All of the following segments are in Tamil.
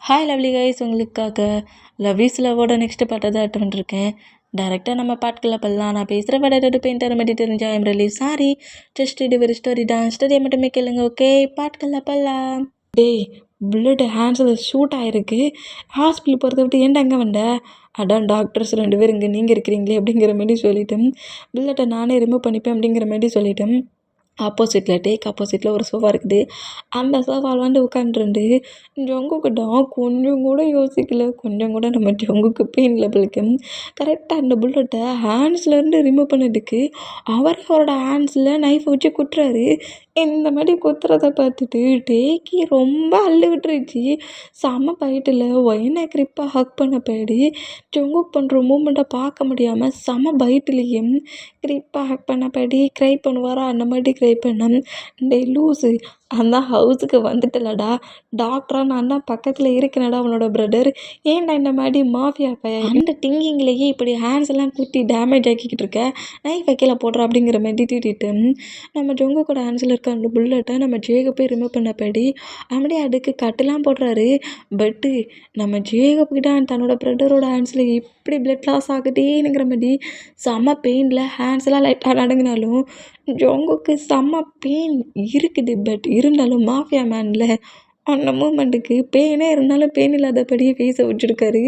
ஹாய் லவ்லி கைஸ், உங்களுக்காக லவ் இஸ் லவ்வோட நெக்ஸ்ட் பாட்டை தான் எடுத்து வந்துருக்கேன். டேரெக்டாக நம்ம பாட்டுக்குள்ள பண்ணலாம். நான் பேசுகிற படம் பெயிண்டர் மட்டும் தெரிஞ்சா ஐம் ரிலீவ் சாரி. ஜஸ்ட் இது ஒரு ஸ்டோரி தான். ஸ்டோரியை மட்டுமே கேளுங்க. ஓகே, பாட்டுக்குள்ள பண்ணலாம். டேய், புல்லட் ஹேண்ட்ஸில் ஷூட் ஆகிருக்கு. ஹாஸ்பிட்டல் போகிறத விட்டு ஏன்டா அங்கே வந்த? அதான் டாக்டர்ஸ் 2 பேர் இங்கே நீங்கள் இருக்கிறீங்களே அப்படிங்கிற மாதிரி சொல்லிட்டேன். புல்லட்டை நானே ரிமூவ் பண்ணிப்பேன் அப்படிங்கிற மாதிரி சொல்லிட்டேன். ஆப்போசிட்டில் ஒரு சோஃபா இருக்குது. அந்த சோஃபாவில் வந்து உட்காந்துருந்து ஜங்குக்கிட்ட கொஞ்சம் கூட யோசிக்கல. கொஞ்சம் கூட நம்ம ஜங்குக்கு பெயின் லெவலுக்கு கரெக்டாக அந்த புல்லட்டை ஹேண்ட்ஸ்லேருந்து ரிமூவ் பண்ணதுக்கு அவரோட ஹேண்ட்ஸில் நைஃபை வச்சு குத்துறாரு. இந்த மாதிரி குத்துறத பார்த்துட்டு டேக்கி ரொம்ப அள்ளு விட்டுருச்சு. செம்ம பைட்டில் ஒயினை கிரிப்பாக ஹக் பண்ண போயிடு ஜங்குக் பண்ணுற மூமெண்ட்டை பார்க்க முடியாமல் செம்ம பைட்டிலேயே கிரிப்பாக ஹக் பண்ண போயிடு க்ரை பண்ணுவாரா அந்த மாதிரி க்ரை பண்ண. டே லூஸு, அந்த ஹவுஸுக்கு வந்துட்டலடா டாக்டரா, நான் தான் பக்கத்தில் இருக்கிறேன்டா அவனோட பிரதர். ஏன்டா இந்த மாதிரி மாஃபியா பையன் அந்த திங்கிங்லேயே இப்படி ஹேண்ட்ஸ் எல்லாம் குத்தி டேமேஜ் ஆக்கிக்கிட்டு இருக்க, நைஃப் வைக்கல போடுறா அப்படிங்கிற மாதிரி திட்டிட்டு நம்ம ஜொங்கு கூட ஹேண்ட்ஸில் இருக்க அந்த புல்லட்டை நம்ம ஜேக போய் ரிமூவ் பண்ண படி அப்படியே அதுக்கு கட்டெல்லாம் போடுறாரு. பட்டு நம்ம ஜேகப்பிட்ட தன்னோட பிரதரோட ஹேண்ட்ஸில் இப்படி பிளட் லாஸ் ஆகுதேங்கிற மாதிரி செம்ம பெயினில் ஹேண்ட்ஸ் எல்லாம் லைட்டாக நடங்கினாலும் ஜொங்குக்கு செம்ம பெயின் இருக்குது. பட் இருந்தாலும் மாஃபியா மேனில் அந்த மூமெண்ட்டுக்கு பெயினே இருந்தாலும் பெயின் இல்லாதபடியே ஃபேஸை வச்சுருக்காரு.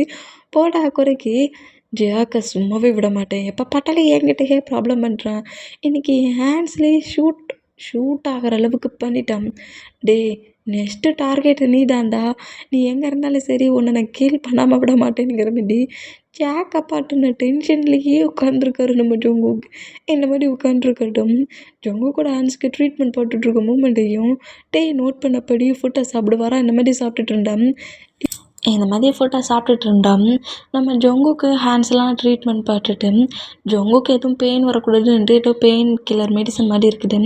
போடா குறைக்கு ஜியாக்கை சும்மாவே விட மாட்டேன். எப்போ பார்த்தாலும் என்கிட்டயே ப்ராப்ளம் பண்ணுறான். இன்றைக்கி ஹேண்ட்ஸ்லேயே ஷூட் ஆகிற அளவுக்கு பண்ணிட்டான். டே, நெக்ஸ்ட்டு டார்கெட் நீ தான்டா. நீ எங்கே இருந்தாலும் சரி, உன்னை நான் கீல் பண்ணாமல் விட மாட்டேங்கிற மாதிரி ஜாக்கை பாட்டுன டென்ஷன்லேயே உட்காந்துருக்காரு நம்ம ஜொங்குக். இந்த மாதிரி உட்காந்துருக்கட்டும் ஜொங்கு கூட ஹேண்ட்ஸ்க்கு ட்ரீட்மெண்ட் போட்டுட்ருக்க மூமெண்ட்டையும் டே நோட் பண்ணப்படி ஃபுட்டை சாப்பிடுவாரா இந்த மாதிரி சாப்பிட்டுட்டு இருந்தான். இந்த மாதிரி ஃபுட்டை சாப்பிட்டுட்டு இருந்தான். நம்ம ஜொங்குக்கு ஹேண்ட்ஸ்லாம் ட்ரீட்மெண்ட் பார்த்துட்டு ஜொங்குக்கு எதுவும் பெயின் வரக்கூடாதுன்ட்டு ஏதோ பெயின் கில்லர் மெடிசன் மாதிரி இருக்குது.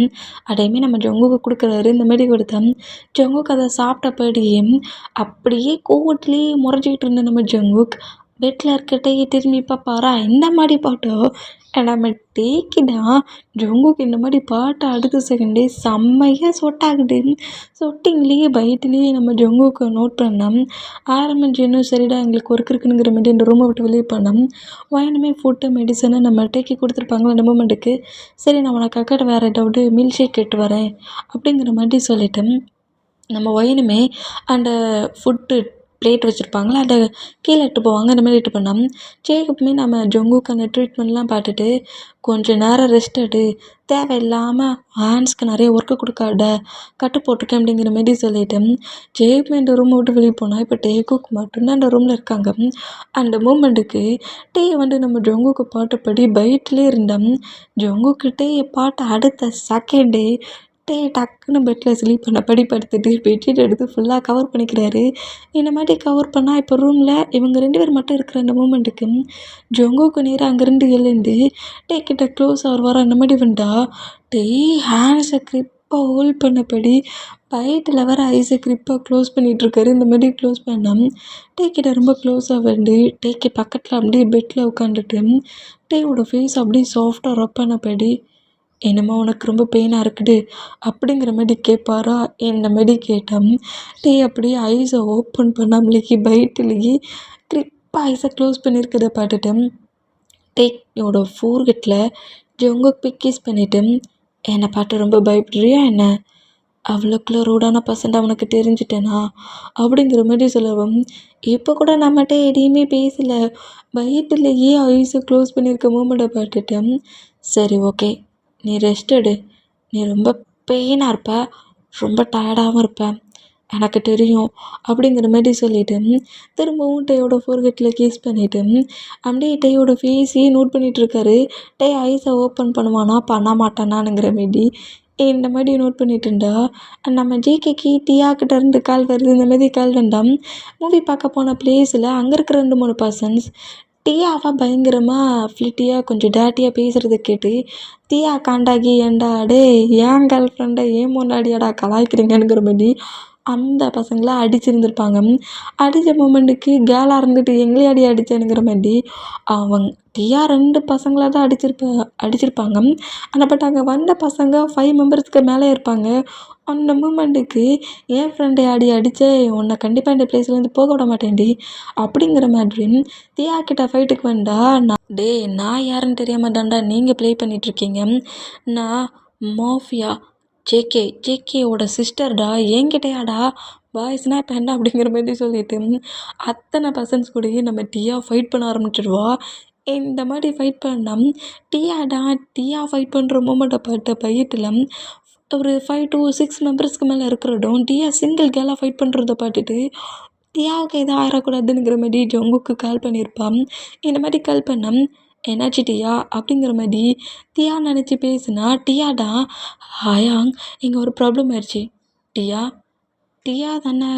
அதையுமே நம்ம ஜொங்குக்கு கொடுக்குறாரு. இந்த மாதிரி கொடுத்தேன். ஜொங்குக்கு அதை சாப்பிட்டபடியே அப்படியே கோவத்துலேயே முறைஞ்சிக்கிட்டு இருந்த நம்ம ஜொங்குக் பெட்டில் இருக்கட்டே திரும்பி பார்ப்பாரா இந்த மாதிரி பாட்டோ நம்ம டேக்கிதான் ஜொங்குக்கு இந்த மாதிரி பாட்டை அடுத்த செகண்டே செம்மையாக சொட்டாகுது. சொட்டிங்லேயே பைட்லேயே நம்ம ஜொங்குக்கு நோட் பண்ணோம். ஆரம்பிச்சுன்னும் சரிடா எங்களுக்கு ஒர்க் இருக்குனுங்கிற மாதிரி இந்த ரூமை விட்டு வெளியே பண்ணோம். வாயினுமே ஃபுட்டு மெடிசனை நம்ம டேக்கி கொடுத்துருப்பாங்களா அந்த மூமெண்ட்டுக்கு. சரி, நான் உனக்கு அக்கறை வேறு ஏதாவது மில்க் ஷேக் கேட்டு வரேன் அப்படிங்கிற மாதிரி சொல்லிட்டேன். நம்ம ஒயினுமே அந்த ஃபுட்டு பிளேட் வச்சுருப்பாங்களா அதை கீழே இட்டு போவாங்க. அந்த மாதிரி இட்டு பண்ணோம். ஜேக்கப்புமே நம்ம ஜொங்குக்கு அந்த ட்ரீட்மெண்ட்லாம் பார்த்துட்டு கொஞ்சம் நேரம் ரெஸ்ட் எடு, தேவையில்லாமல் ஹேண்ட்ஸ்க்கு நிறைய ஒர்க்கு கொடுக்காத, கட்டு போட்டிருக்கேன் அப்படிங்கிற மாதிரி சொல்லிட்டேன். ஜேக்குமே இந்த ரூமை விட்டு வெளியே போனால் இப்போ டேக்குக்கு மட்டும்தான் அந்த ரூமில் இருக்காங்க. அந்த மூமெண்ட்டுக்கு டே வந்து நம்ம ஜொங்குக்கு பாட்டுப்படி பைட்லேயே இருந்தோம். ஜொங்குக்கிட்டே பாட்டு அடுத்த செகண்டே டே டக்குன்னு பெட்டில் ஸ்லீப் பண்ணபடி படுத்துட்டு பெட்ஷீட் எடுத்து ஃபுல்லாக கவர் பண்ணிக்கிறாரு. இந்த மாதிரி கவர் பண்ணால் இப்போ ரூமில் இவங்க 2 பேர் மட்டும் இருக்கிற அந்த மூமெண்ட்டுக்கு ஜொங்குக்கு நேராக அங்கேருந்து எழுந்து டே கிட்ட க்ளோஸ் ஆகிற அந்த மாதிரி வந்தா டே ஹேண்ட்ஸை கிரிப்பாக ஹோல்ட் பண்ணபடி பைட்டில் வர ஐஸை கிரிப்பாக க்ளோஸ் பண்ணிகிட்ருக்காரு. இந்த மாதிரி க்ளோஸ் பண்ணால் டே கிட்ட ரொம்ப க்ளோஸாக வந்து டேக்கு பக்கத்தில் அப்படியே பெட்டில் உட்காந்துட்டு டேயோட ஃபேஸ் அப்படியே சாஃப்டாக ரப் பண்ணபடி என்னமோ உனக்கு ரொம்ப பெயினாக இருக்குது அப்படிங்கிற மாதிரி கேட்பாரா. இந்த மாதிரி கேட்டோம். டே அப்படியே ஐஸை ஓப்பன் பண்ணாமலேயே பைட்டிலேயே கிரிப்பாக ஐஸை க்ளோஸ் பண்ணியிருக்கிறத பார்த்துட்டேன். டேயோட ஃபோர்கெட்டில் ஜொங்குக்கு போய் கிஸ் பண்ணிவிட்டு என்னை பார்த்து ரொம்ப பயப்படுறியா என்ன, அவ்வளோக்குள்ள ரூடான பர்சன்ட் அவனுக்கு தெரிஞ்சுட்டேனா அப்படிங்கிற மாதிரி சொல்லவும் இப்போ கூட நம்மகிட்ட எதையுமே பேசலை. பைட்டிலேயே ஐஸை க்ளோஸ் பண்ணியிருக்க மூமெண்ட்டை பார்த்துட்டேன். சரி ஓகே, நீ ரெஸ்ட் எடு, நீ ரொம்ப பெயினாக இருப்ப, ரொம்ப டயர்டாகவும் இருப்ப, எனக்கு தெரியும் அப்படிங்கிற மாதிரி சொல்லிவிட்டு திரும்பவும் டேயோட ஃபோர்கெட்டில் கேஸ் பண்ணிவிட்டு அப்படியே டேயோட ஃபேஸையே நோட் பண்ணிகிட்ருக்காரு. டே ஐஸை ஓப்பன் பண்ணுவானா பண்ண மாட்டானானுங்கிற மாரி இந்த மாதிரி நோட் பண்ணிட்டு இருந்தா நம்ம ஜேகேக்கு டியாக்கிட்ட இருந்து கால் வருது. இந்த மாதிரி கால் வந்தால் மூவி பார்க்க போன பிளேஸில் அங்கே இருக்கிற 2-3 பர்சன்ஸ் டியாவை பயங்கரமாக ஃப்ளிட்டியாக கொஞ்சம் டேட்டியாக பேசுகிறத கேட்டு டியா காண்டாகி ஏண்டா டே ஏன் கேர்ள் ஃப்ரெண்டை ஏன் முன்னாடியாடா கலாய்க்கிறீங்கங்கிற மாதிரி அந்த பசங்கள அடிச்சிருந்திருப்பாங்க. அடித்த மொமெண்ட்டுக்கு கேர்ளாக இருந்துட்டு எங்களே அடிச்சேனுங்கிற மாதிரி அவங்க தியா 2 பசங்கள தான் அடிச்சிருப்பாங்க. ஆனால் பட் அங்கே வந்த பசங்க 5 மெம்பர்ஸ்க்கு மேலே இருப்பாங்க. அந்த மூமெண்ட்டுக்கு என் ஃப்ரெண்டை அடிச்சே உன்னை கண்டிப்பாக இந்த பிளேஸ்லேருந்து போக விட மாட்டேன்டி அப்படிங்கிற மாதிரி தியா கிட்ட ஃபைட்டுக்கு வந்தா நான் யாருன்னு தெரியாமல் தான்டா நீங்கள் ப்ளே பண்ணிகிட்ருக்கீங்க. நான் மாஃபியா ஜேகேவோட சிஸ்டர்டா என்கிட்டயாடா பாய்ஸ்னால் இப்போ என்ன அப்படிங்கிற மாதிரி சொல்லிட்டு அத்தனை பர்சன்ஸ் கூடயும் நம்ம டியா ஃபைட் பண்ண ஆரம்பிச்சிடுவா. இந்த மாதிரி ஃபைட் பண்ணால் டியா ஃபைட் பண்ணுற மூமெண்ட்டை பார்த்த பையத்தில் ஒரு 5 to 6 மெம்பர்ஸ்க்கு மேலே இருக்கிறதும் டியா சிங்கிள் கேர்ளாக ஃபைட் பண்ணுறத பார்த்துட்டு தியாவுக்கு எதுவும் ஆயிடக்கூடாதுங்கிற மாதிரி ஜங்குக்கு கால் பண்ணியிருப்பான். இந்த மாதிரி கால் பண்ண என்னாச்சு டியா அப்படிங்கிற மாதிரி தியா நினச்சி பேசுனா டியாடா ஹயாங் இங்கே ஒரு ப்ராப்ளம் ஆயிடுச்சு. டியா தானே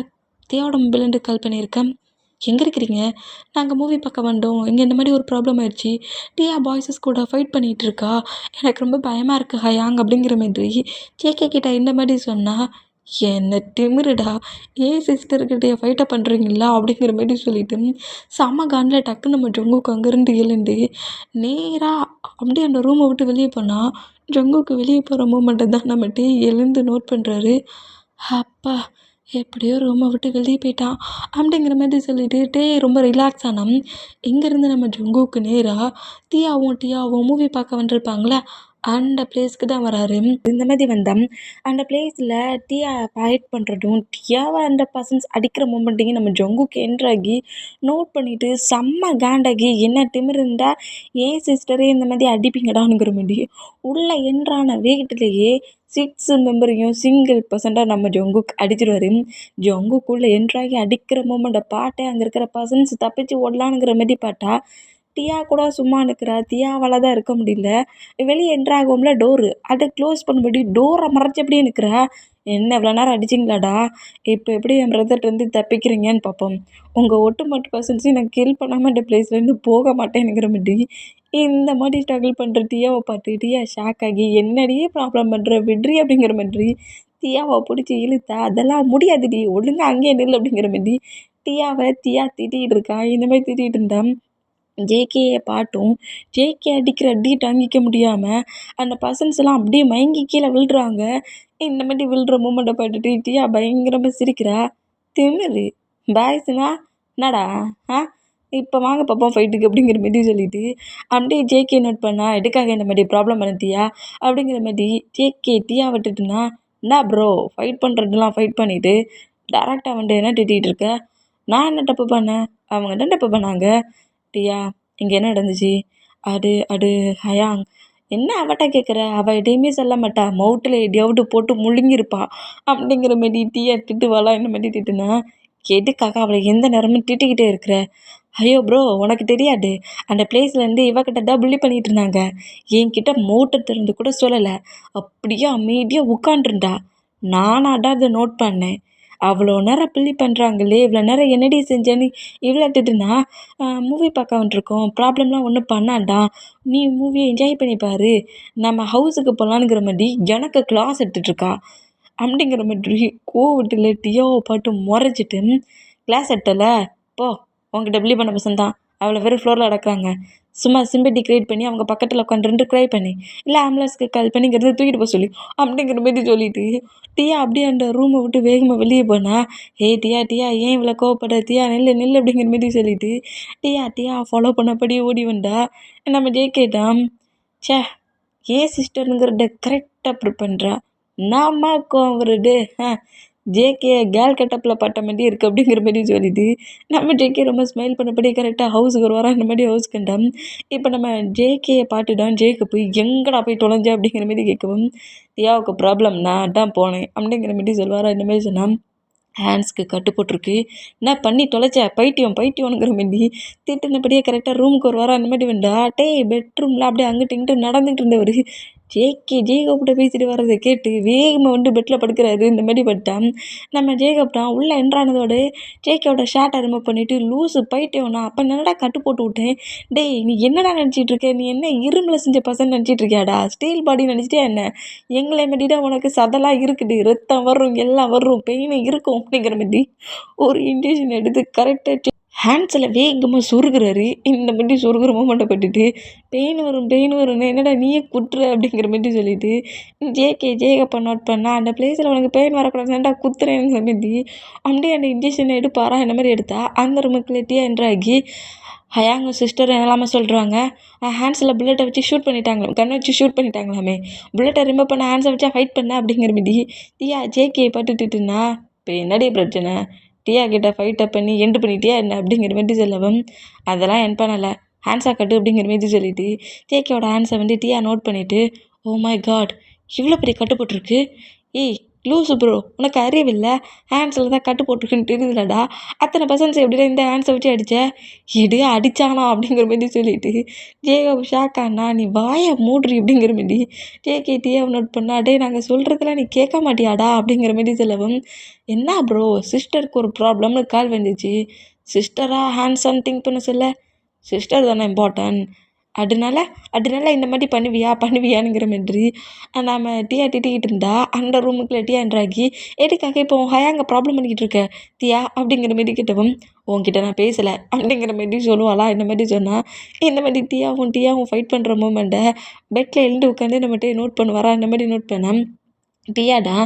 தியாவோட மொபைலேருந்து கால் பண்ணியிருக்கேன். எங்கே இருக்கிறீங்க? நாங்கள் மூவி பார்க்க வந்தோம். இங்கே இந்த மாதிரி ஒரு ப்ராப்ளம் ஆயிடுச்சு. டியா பாய்ஸஸ் கூட ஃபைட் பண்ணிகிட்டு இருக்கா. எனக்கு ரொம்ப பயமாக இருக்குது ஹயாங் அப்படிங்கிற மாதிரி ஜேகே கிட்ட இந்த மாதிரி சொன்னால் என்ன திமிருடா ஏன் சிஸ்டர்கிட்டே ஃபைட்டை பண்ணுறீங்களா அப்படிங்கிற மாதிரி சொல்லிட்டு செம்ம காண்டில் டக்குன்னு நம்ம ஜங்குக்கு அங்கேருந்து எழுந்து நேராக அப்படியே அந்த ரூமை விட்டு வெளியே போனால் ஜங்குக்கு வெளியே போகிற மூமெண்ட்டை தான் நம்ம எழுந்து நோட் பண்ணுறாரு. அப்பா எப்படியோ ரூமை விட்டு வெளியே போயிட்டான் அப்படிங்கிற மாதிரி சொல்லிட்டு ரொம்ப ரிலாக்ஸ் ஆனான். இங்கேருந்து நம்ம ஜங்குக்கு நேராக டியாவும் மூவி பார்க்க வந்துருப்பாங்களே அந்த பிளேஸ்க்கு தான் வராரு. இந்த மாதிரி வந்தால் அந்த பிளேஸில் டியா ஃபைட் பண்ணுறதும் டியாவை அந்த பர்சன்ஸ் அடிக்கிற மூமெண்ட்டையும் நம்ம ஜங்குக்கு என்ட்ராகி நோட் பண்ணிவிட்டு செம்ம காண்டாகி என்ன திமிரு இருந்தால் ஏன் சிஸ்டரே இந்த மாதிரி அடிப்பீங்கடானுங்கிற மாதிரி உள்ளே என்ட்ரான வேகத்திலேயே 6 மெம்பரையும் சிங்கிள் பர்சண்ட்டாக நம்ம ஜங்குக்கு அடிச்சிடுவார். ஜங்குக்குள்ளே என்ட்ராகி அடிக்கிற மூமெண்ட்டை பாட்டு அங்கே இருக்கிற பர்சன்ஸ் தப்பிச்சு ஓடலானுங்கிற மாதிரி பார்த்தா டியா கூட சும்மா நிற்கிறா. தியாவால் தான் இருக்க முடியல. வெளியே என்ட்ராகும்ல டோரு அதை க்ளோஸ் பண்ணும்படி டோரை மறைச்சபடியே நிற்கிறா. என்ன இவ்வளோ நேரம் அடிச்சிங்களாடா? இப்போ எப்படி என் பிரதர்கிட்டருந்து தப்பிக்கிறீங்கன்னு பார்ப்போம். உங்கள் ஒட்டுமொத்த பர்சன்ஸையும் நான் கில் பண்ணாமல் இந்த பிளேஸ்லேருந்து போக மாட்டேனுங்கிற மாதிரி இந்த மாதிரி ஸ்ட்ரகிள் பண்ணுற தியாவை பார்த்து தியா ஷாக் ஆகி என்னடியே ப்ராப்ளம் பண்ணுற விட்ரி அப்படிங்கிற மாதிரி தியாவை பிடிச்சி இழுத்தா அதெல்லாம் முடியாதுடி ஒழுங்காக அங்கேயே நில் அப்படிங்கிற மாதிரி தியா திட்டிகிட்டு இருக்கா. இந்த மாதிரி திட்டிகிட்டு இருந்தா ஜேகேயை பாட்டும் ஜேகே அடிக்கிற அடி தாங்கிக்க முடியாமல் அந்த பர்சன்ஸ் எல்லாம் அப்படியே மயங்கி கீழே விழுறாங்க. இந்த மாதிரி விழுற மூமெண்ட்டை பார்த்துட்டு டியா பயங்கரமாக சிரிக்கிறா. திமிரு பாய்ஸ்னா என்னடா இப்போ வாங்க பார்ப்போம் ஃபைட்டுக்கு அப்படிங்கிற மாதிரி சொல்லிட்டு அப்படியே ஜேகே நோட் பண்ணா எதுக்காக இந்த மாதிரி ப்ராப்ளம் பண்ணத்தியா அப்படிங்கிற மாதிரி ஜேகே டியா விட்டுட்டுனா என்ன ப்ரோ ஃபைட் பண்ணுறதுலாம் ஃபைட் பண்ணிவிட்டு டேரெக்டாக வந்துட்டு என்ன திட்டிகிட்டு இருக்க? நான் என்ன தப்பு பண்ணேன்? அவங்க என்ன தப்பு பண்ணாங்க? டியா இங்கே என்ன நடந்துச்சு? அது ஹயாங் என்ன அவட்ட கேட்குற? அவள் எதையுமே சொல்ல மாட்டா. மவுத்தில் எதையாவது போட்டு முழுங்கிருப்பா அப்படிங்கிற மாதிரி டியா திட்டுவாளா இந்த மாதிரி திட்டுனா எதுக்காக அவளை எந்த நேரமும் திட்டிக்கிட்டே இருக்கிற? ஐயோ ப்ரோ உனக்கு தெரியாது. அந்த பிளேஸ்லேருந்து இவகிட்ட தான் புள்ளி பண்ணிகிட்டு இருந்தாங்க. என்கிட்ட மவுட்டை திறந்து கூட சொல்லலை. அப்படியே அமைதியாக உட்காண்ட்ருந்தா. நானாடா அதை நோட் பண்ணேன். அவ்வளோ நேரம் புள்ளி பண்ணுறாங்களே இவ்வளோ நேரம் என்னடி செஞ்சேன்னு இவ்வளோ திட்டுனா மூவி பார்க்க வந்துருக்கோம். ப்ராப்ளம்லாம் ஒன்றும் பண்ணாண்டா. நீ மூவியை என்ஜாய் பண்ணி பாரு. நம்ம ஹவுஸுக்கு போகலானுங்கிற மாதிரி எனக்கு கிளாஸ் எடுத்துகிட்ருக்கா அப்படிங்கிற மாதிரி கோவத்தில் டியோவை பாட்டு முறைச்சிட்டு கிளாஸ் எடுத்தலை போ உங்ககிட்ட புள்ளி பண்ண பசங்க தான் அவ்வளோ வெறும் ஃப்ளோரில் நடக்கிறாங்க. சும்மா சிம்பட்டி க்ரியேட் பண்ணி அவங்க பக்கத்தில் உட்காந்து க்ரை பண்ணி இல்லை ஆம்புலன்ஸ்க்கு கால் பண்ணிங்கிறத தூக்கிட்டு போக சொல்லி அப்படிங்கிற மாதிரி சொல்லிவிட்டு டியா அப்படியே அந்த ரூமை விட்டு வேகமாக வெளியே போனால் டியா ஏன் இவ்வளோ கோவப்பட டியா நெல் அப்படிங்கிற மாதிரி சொல்லிவிட்டு டியா ஃபாலோ பண்ணபடி ஓடி வந்தா நம்ம ஜேகேட்டாம் சே ஏன் சிஸ்டருங்கிறத கரெக்டாக ப்ரூவ் பண்ணுறா. நாம கோவருடு ஜேகே கேர்ள் கெட்டப்பில் பட்ட மாதிரி இருக்குது அப்படிங்கிற மாதிரி சொல்லிட்டு நம்ம ஜேகே ரொம்ப ஸ்மைல் பண்ணபடி கரெக்டாக ஹவுஸுக்கு ஒரு வாரம் இந்த மாதிரி ஹவுஸ் கண்டாம். இப்போ நம்ம ஜேகேயை பாட்டுதான் ஜேக்கு போய் எங்கடா போய் தொலைஞ்ச அப்படிங்கிற மாதிரி கேட்கவும் தியாவுக்கு ப்ராப்ளம் நான் தான் போனேன் அப்படிங்கிற மாதிரி சொல்லுவாரா. இந்த மாதிரி சொன்னால் ஹேண்ட்ஸ்க்கு கட்டு போட்டிருக்கு. நான் பண்ணி தொலைச்ச பைத்தியம்ங்கிற மாதிரி திட்டினபடியே கரெக்டாக ரூமுக்கு ஒரு வாரம் அந்த மாதிரி வேண்டா பெட்ரூமில் அப்படியே அங்கிட்டு இங்கிட்டு நடந்துகிட்டு இருந்தவர் ஜேகப்கிட்ட பேசிட்டு வர்றதை கேட்டு வேகமாக வந்து பெட்டில் படுக்கிறாரு. இந்த மாதிரி பட்டான் நம்ம ஜேகப் தான் உள்ளே என்ட்ரானதோடு ஜேகேவோட ஷார்ட்டை ரிமூவ் பண்ணிவிட்டு லூஸு பைத்தியம் நான் அப்போ என்னடா கட்டு போட்டு விட்டேன். டேய் நீ என்னடா நினச்சிட்டு இருக்க, நீ என்ன இரும்பில் செஞ்ச பசங்க நினச்சிட்டு இருக்கியாடா, ஸ்டீல் பாடி நினச்சிட்டே என்ன, எங்களை மாட்டிதான் உனக்கு சதெல்லாம் இருக்குது, ரத்தம் வரும் எல்லாம் வரும் பெயின் இருக்கும் அப்படிங்கிற மாதிரி ஒரு இன்ஜெக்ஷன் எடுத்து கரெக்டாக ஹேண்ட்ஸில் வேகமாக சொருகிறாரு. இந்த மாதிரி சொருகிற மூமெண்ட்டை பட்டுட்டு பெயின் வரும்னு என்னடா நீயே குட்டுற அப்படிங்கிற மாதிரி சொல்லிட்டு ஜேகப்பை நோட் பண்ணால் அந்த பிளேஸில் உனக்கு பெயின் வரக்கூடாதுண்டா குத்துறேங்கிற மாதிரி அப்படியே அந்த இன்ஜெக்ஷனை எடுப்பாரா இந்த மாதிரி எடுத்தா அந்த ரூமுக்கு லெட்டியாக என்ட்ராகி ஹயாங்க சிஸ்டர் எல்லாமே சொல்கிறாங்க ஹேண்ட்ஸில் புல்லட்டை வச்சு ஷூட் பண்ணிட்டாங்களாம், கண்ணை வச்சு ஷூட் பண்ணிட்டாங்களாமே, புல்லட்டை ரிமூவ் பண்ண ஹேண்ட்ஸை வச்சா ஃபைட் பண்ண அப்படிங்கிற மாதிரி டியா ஜேகே பட்டுட்டுன்னா இப்போ என்னடி பிரச்சனை, டியா கிட்ட ஃபைட்டை பண்ணி எண்டு பண்ணிட்டியா என்ன அப்படிங்கிற மாதிரி சொல்லவும் அதெல்லாம் என் பண்ணலை ஹேண்ட்ஸாக கட்டு அப்படிங்கிற மாதிரி சொல்லிவிட்டு ஜேகேவோட ஹேண்ட்ஸை வந்து டியா நோட் பண்ணிவிட்டு ஓ மை காட் இவ்வளோ பெரிய கட்டு போட்டிருக்கு, ஏய் லூஸு ப்ரோ உனக்கு அறிவில்லை, ஹேண்ட்ஸில் தான் கட்டு போட்டிருக்குன்னு தெரியுதுலடா, அத்தனை பர்சன்ஸ் எப்படிடா இந்த ஹேண்ட்ஸை வச்சு அடித்தேன், எடு அடித்தானா அப்படிங்கிற மாதிரி சொல்லிவிட்டு ஜேகப் ஷாக்கானா நீ வாயை மூடுறி அப்படிங்கிற மாதிரி ஜேகே டியாவை நோட் பண்ணா டே நாங்கள் சொல்கிறதுலாம் நீ கேட்க மாட்டியாடா அப்படிங்கிற மாதிரி சொல்லவும் என்ன ப்ரோ சிஸ்டருக்கு ஒரு ப்ராப்ளம்னு கால் வந்துச்சு, சிஸ்டராக ஹேண்ட்ஸான்னு திங்க் பண்ண சொல்ல சிஸ்டர் தானே இம்பார்ட்டன்ட், அதனால இந்த மாதிரி பண்ணுவியானுங்கிற மாதிரி நம்ம டியா திட்டிக்கிட்டு இருந்தா அந்த ரூமுக்குள்ள டியா என்ட்ராகி எதுக்காக இப்போ ஹயாங்க ப்ராப்ளம் பண்ணிக்கிட்டு இருக்க டியா அப்படிங்கிற மாதிரி கிட்டவும் உன்கிட்ட நான் பேசலை அப்படிங்கிற மாதிரி சொல்லுவாளா இந்த மாதிரி சொன்னால் இந்த மாதிரி டியாவும் ஃபைட் பண்ணுற மூமெண்ட்டை பெட்டில் எழுந்து உட்காந்து நம்மகிட்ட நோட் பண்ணுவாரா இந்த மாதிரி நோட் பண்ண டியாடா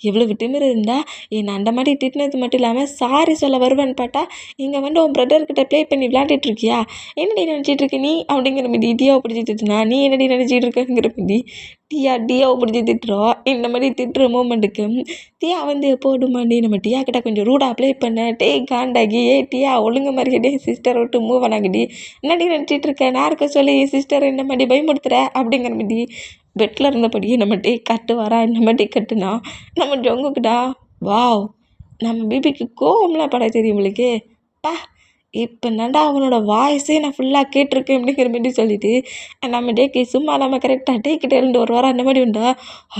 எவ்வளவு திமிரு இருந்தால் என்னை அந்த மாதிரி திட்டினது மட்டும் இல்லாமல் சாரி சொல்ல வருவேன்னு பார்த்தா இங்கே வந்து உன் பிரதர்கிட்ட ப்ளே பண்ணி விளையாண்டுட்டு இருக்கியா, என்னடி நினச்சிட்டு இருக்க நீ அப்படிங்கிற மாதிரி டியாவை பிடிச்சி திட்டுனா நீ என்னடி நினச்சிட்டு இருக்கங்கிற மாதிரி டியாவை பிடிச்சி திட்டுறோம். இந்த மாதிரி திட்டுற மூமெண்ட்டுக்கு டியா வந்து போடுமாண்டி நம்ம டியா கிட்ட கொஞ்சம் ரூடாக ப்ளே பண்ண டே காண்டாகி டியா ஒழுங்கு மாதிரியே சிஸ்டரை விட்டு மூவ் பண்ணாங்கடி, என்னடி நினச்சிட்டு இருக்க நான் இருக்க சொல்லி சிஸ்டர் இந்த மாதிரி பயமுடுத்துற அப்படிங்கிற மாதிரி பெட்டில் இருந்தபடியே நம்ம கட்டு வரா இந்த மாதிரி கட்டுனா நம்ம ஜொங்குக்குடா வாவ் நம்ம பேபிக்கு கோவம்லாம் பட தெரியும் உங்களுக்கு பா இப்போ நண்டா அவனோட வாய்ஸே நான் ஃபுல்லாக கேட்டிருக்கேன் அப்படிங்கிற மாதிரி சொல்லிட்டு நம்ம டேக்கு சும்மா நம்ம கரெக்டாக டேக்கிட்ட இருந்து ஒரு வாரம் அந்த மாதிரி உண்டா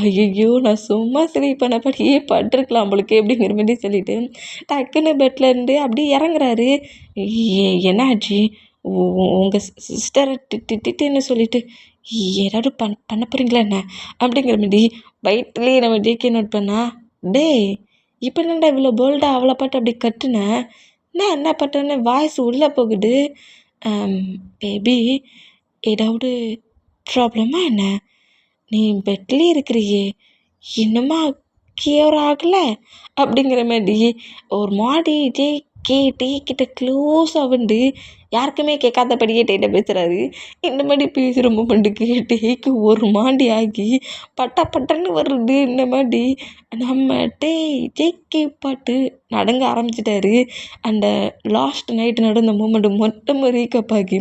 ஐயோ நான் சும்மா ஸ்லீப் பண்ணபடியே பட்டிருக்கலாம் அவளுக்கு அப்படிங்கிற மாதிரி சொல்லிட்டு டக்குன்னு பெட்டில் இருந்து அப்படியே இறங்குறாரு. என்ன ஆச்சு உங்கள் சிஸ்டரை திட்டின்னு சொல்லிட்டு ஏதாவது பண்ண போகிறீங்களா என்ன அப்படிங்கிற மாதிரி வயிற்றுலேயே நம்ம ஜேகே நோட் பண்ணா டேய் இப்போ என்னடா இவ்வளோ போல்டாக அவளை பாட்டு அப்படி கட்டுனேன் நான் என்ன பண்ணுறேன்னு வாய்ஸ் உள்ளே போகுது, பேபி ஏதாவது ப்ராப்ளமா என்ன, நீ பெட்லேயே இருக்கிறியே இன்னுமா கியூர் ஆகலை அப்படிங்கிற மாதிரி ஒரு மாதிரி டே கிட்ட க்ளோஸாக வந்து யாருக்குமே கேட்காதபடியே டேட்ட பேசுகிறாரு. இந்த மாதிரி பேசுகிற மூமெண்ட்டுக்கு டேக்கு ஒரு மாண்டி ஆகி பட்டன்னு வருது. இந்த மாதிரி நம்ம ஜேகே பாட்டு நடங்க ஆரம்பிச்சிட்டாரு. அந்த லாஸ்ட் நைட்டு நடந்த மூமெண்ட்டு மொத்தமாக ரீகப் ஆகி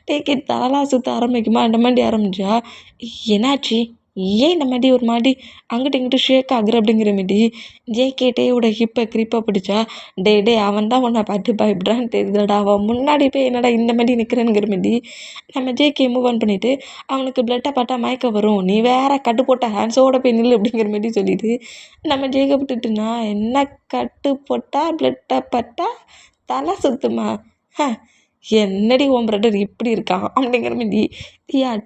டேக்கே தலலாம் சுற்ற ஆரம்பிக்குமா அந்த மாதிரி ஆரம்பிச்சா என்னாச்சு ஏன் இந்த மாதிரி ஒரு மாதிரி அங்கிட்டு இங்கிட்டு ஷேக் ஆகுற அப்படிங்கிற மாதிரி ஜேகே டேயோட ஹிப்பை க்ரிப்பாக பிடிச்சா டே அவன் தான் உன்னை பார்த்து பயப்படுறான்னு தெரியுதுடா, அவன் முன்னாடி போய் என்னடா இந்த மாதிரி நிற்கிறேங்கிற மாதிரி நம்ம ஜேகே மூவ் ஆன் பண்ணிவிட்டு அவனுக்கு பிளட்டை பார்த்தா மயக்க வரும், நீ வேற கட்டு போட்ட ஹேண்ட்ஸோட போய் நில்லு அப்படிங்கிற மாதிரி சொல்லிட்டு நம்ம ஜேகே விட்டுட்டுனா என்ன கட்டு போட்டால் பிளட்டை பார்த்தா தலை சுத்துமா என்னடி உன் பிரதர் இப்படி இருக்கான் அப்படிங்கிற மாதிரி